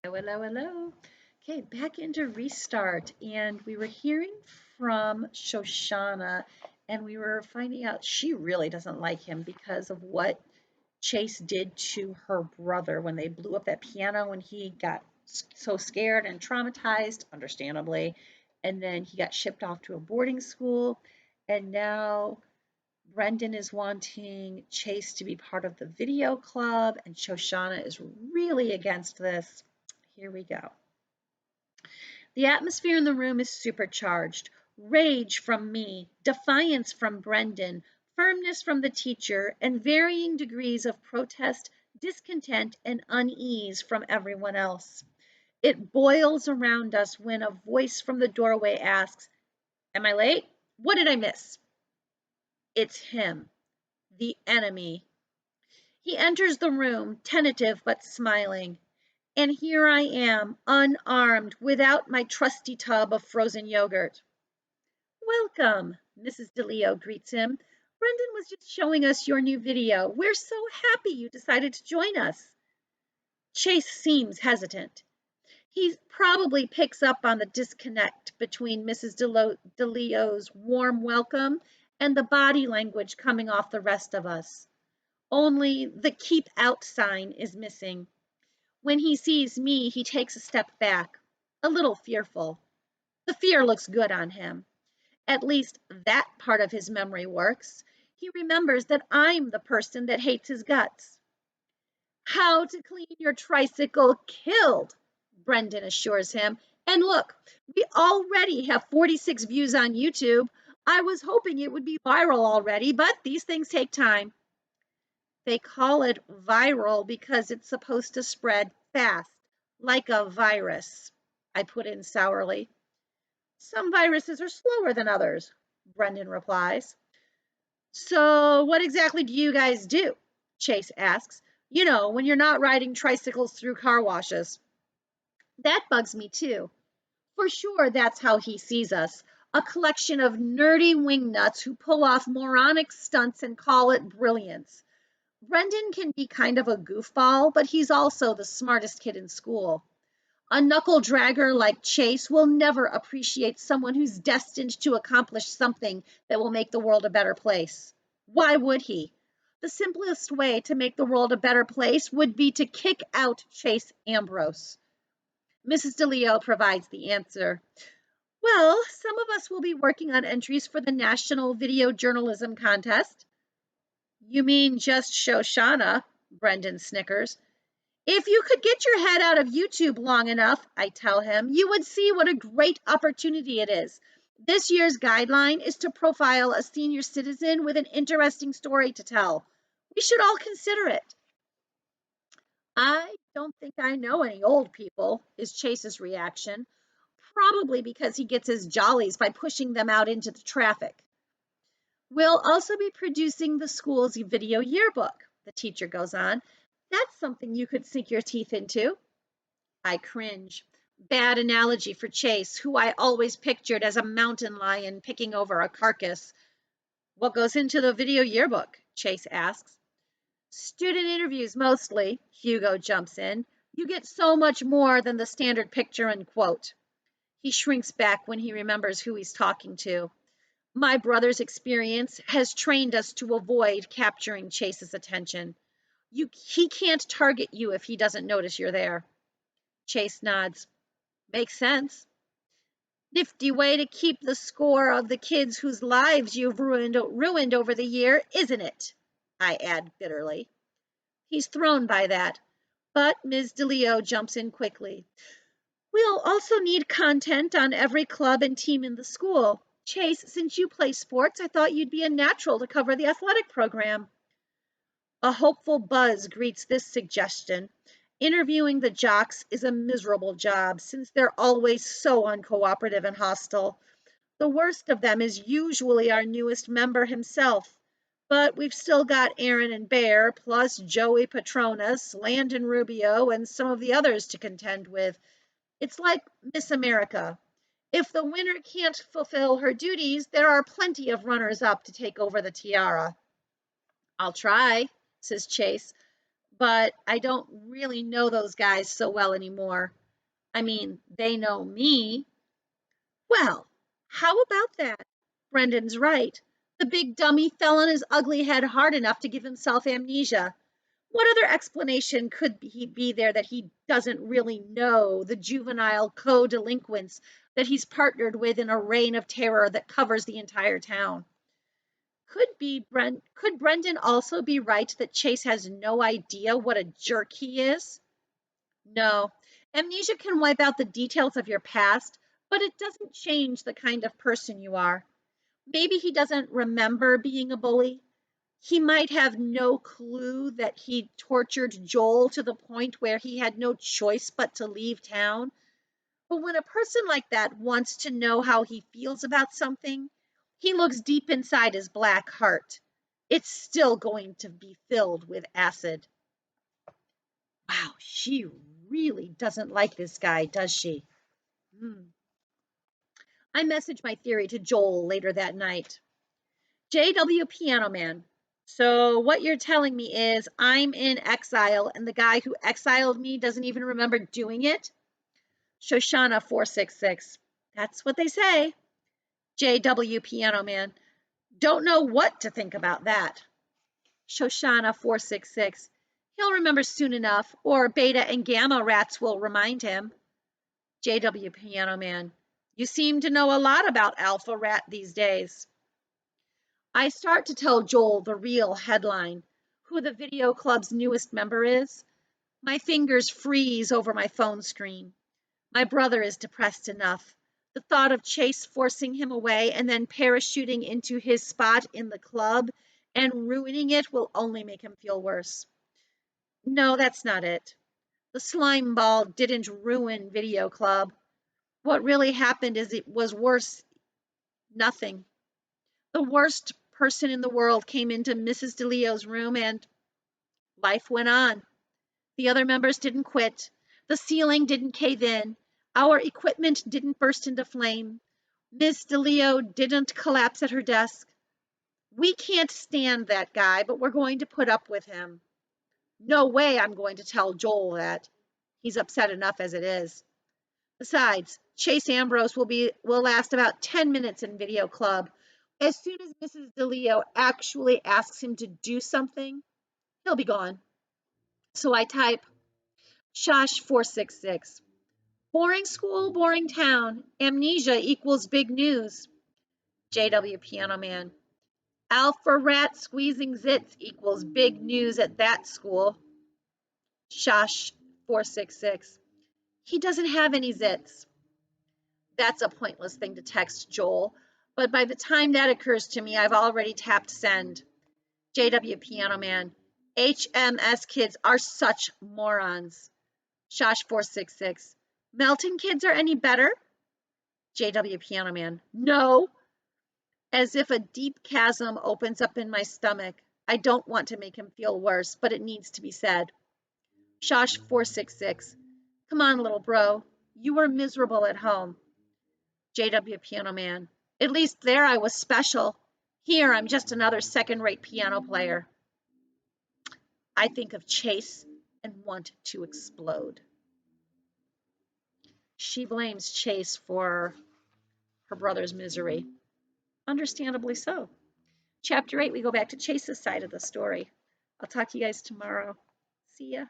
Hello, hello, hello. Okay, back into Restart. And we were hearing from Shoshana, and we were finding out she really doesn't like him because of what Chase did to her brother when they blew up that piano when he got so scared and traumatized, understandably. And then he got shipped off to a boarding school. And now Brendan is wanting Chase to be part of the video club, and Shoshana is really against this. Here we go. The atmosphere in the room is supercharged. Rage from me, defiance from Brendan, firmness from the teacher, and varying degrees of protest, discontent, and unease from everyone else. It boils around us when a voice from the doorway asks, "Am I late? What did I miss?" It's him, the enemy. He enters the room, tentative but smiling. And here I am, unarmed, without my trusty tub of frozen yogurt. "Welcome," Mrs. DeLeo greets him. "Brendan was just showing us your new video. We're so happy you decided to join us." Chase seems hesitant. He probably picks up on the disconnect between Mrs. DeLeo's warm welcome and the body language coming off the rest of us. Only the keep out sign is missing. When he sees me, he takes a step back, a little fearful. The fear looks good on him. At least that part of his memory works. He remembers that I'm the person that hates his guts. "How to clean your tricycle killed," Brendan assures him. "And look, we already have 46 views on YouTube. I was hoping it would be viral already, but these things take time." They call it viral because it's supposed to spread fast, like a virus, I put in sourly. "Some viruses are slower than others," Brendan replies. "So, what exactly do you guys do?" Chase asks. "You know, when you're not riding tricycles through car washes." That bugs me too. For sure, that's how he sees us, a collection of nerdy wingnuts who pull off moronic stunts and call it brilliance. Brendan can be kind of a goofball, but he's also the smartest kid in school. A knuckle dragger like Chase will never appreciate someone who's destined to accomplish something that will make the world a better place. Why would he? The simplest way to make the world a better place would be to kick out Chase Ambrose. Mrs. DeLeo provides the answer. "Well, some of us will be working on entries for the National Video Journalism Contest." "You mean just Shoshana?" Brendan snickers. "If you could get your head out of YouTube long enough," I tell him, "you would see what a great opportunity it is. This year's guideline is to profile a senior citizen with an interesting story to tell. We should all consider it." "I don't think I know any old people," is Chase's reaction, probably because he gets his jollies by pushing them out into the traffic. "We'll also be producing the school's video yearbook," the teacher goes on. "That's something you could sink your teeth into." I cringe. Bad analogy for Chase, who I always pictured as a mountain lion picking over a carcass. "What goes into the video yearbook?" Chase asks. "Student interviews mostly," Hugo jumps in. "You get so much more than the standard picture and quote." He shrinks back when he remembers who he's talking to. My brother's experience has trained us to avoid capturing Chase's attention. He can't target you if he doesn't notice you're there." Chase nods. "Makes sense." "Nifty way to keep the score of the kids whose lives you've ruined over the year, isn't it?" I add bitterly. He's thrown by that, but Ms. DeLeo jumps in quickly. "We'll also need content on every club and team in the school. Chase, since you play sports, I thought you'd be a natural to cover the athletic program." A hopeful buzz greets this suggestion. Interviewing the jocks is a miserable job since they're always so uncooperative and hostile. The worst of them is usually our newest member himself. But we've still got Aaron and Bear, plus Joey Petronas, Landon Rubio, and some of the others to contend with. It's like Miss America. If the winner can't fulfill her duties, there are plenty of runners up to take over the tiara. "I'll try," says Chase, but I don't really know those guys so well anymore. I mean, they know me. Well, how about that? Brendan's right. The big dummy fell on his ugly head hard enough to give himself amnesia. What other explanation could he be there that he doesn't really know the juvenile co-delinquents that he's partnered with in a reign of terror that covers the entire town? Could Brendan also be right that Chase has no idea what a jerk he is? No. Amnesia can wipe out the details of your past, but it doesn't change the kind of person you are. Maybe he doesn't remember being a bully. He might have no clue that he tortured Joel to the point where he had no choice but to leave town. But when a person like that wants to know how he feels about something, he looks deep inside his black heart. It's still going to be filled with acid. Wow, she really doesn't like this guy, does she? Hmm. I messaged my theory to Joel later that night. JW Piano Man. So what you're telling me is I'm in exile and the guy who exiled me doesn't even remember doing it? Shoshana 466. That's what they say. JW Piano Man. Don't know what to think about that. Shoshana 466. He'll remember soon enough, or Beta and Gamma rats will remind him. JW Piano Man. You seem to know a lot about Alpha Rat these days. I start to tell Joel the real headline, who the video club's newest member is. My fingers freeze over my phone screen. My brother is depressed enough. The thought of Chase forcing him away and then parachuting into his spot in the club and ruining it will only make him feel worse. No, that's not it. The slime ball didn't ruin Video Club. What really happened is it was worse. Nothing. The worst person in the world came into Mrs. DeLeo's room and life went on. The other members didn't quit. The ceiling didn't cave in. Our equipment didn't burst into flame. Miss DeLeo didn't collapse at her desk. We can't stand that guy, but we're going to put up with him. No way I'm going to tell Joel that. He's upset enough as it is. Besides, Chase Ambrose will last about 10 minutes in Video Club. As soon as Mrs. DeLeo actually asks him to do something, he'll be gone. So I type Shosh 466. Boring school, boring town. Amnesia equals big news. JW Piano Man. Alpha rat squeezing zits equals big news at that school. Shosh 466. He doesn't have any zits. That's a pointless thing to text Joel, but by the time that occurs to me, I've already tapped send. JW Piano Man. HMS kids are such morons. Shosh 466. Melton kids are any better? JW Piano Man. No. As if a deep chasm opens up in my stomach. I don't want to make him feel worse, but it needs to be said. Shosh 466. Come on, little bro. You were miserable at home. JW Piano Man. At least there I was special. Here I'm just another second-rate piano player. I think of Chase and want to explode. She blames Chase for her brother's misery. Understandably so. Chapter 8, we go back to Chase's side of the story. I'll talk to you guys tomorrow. See ya.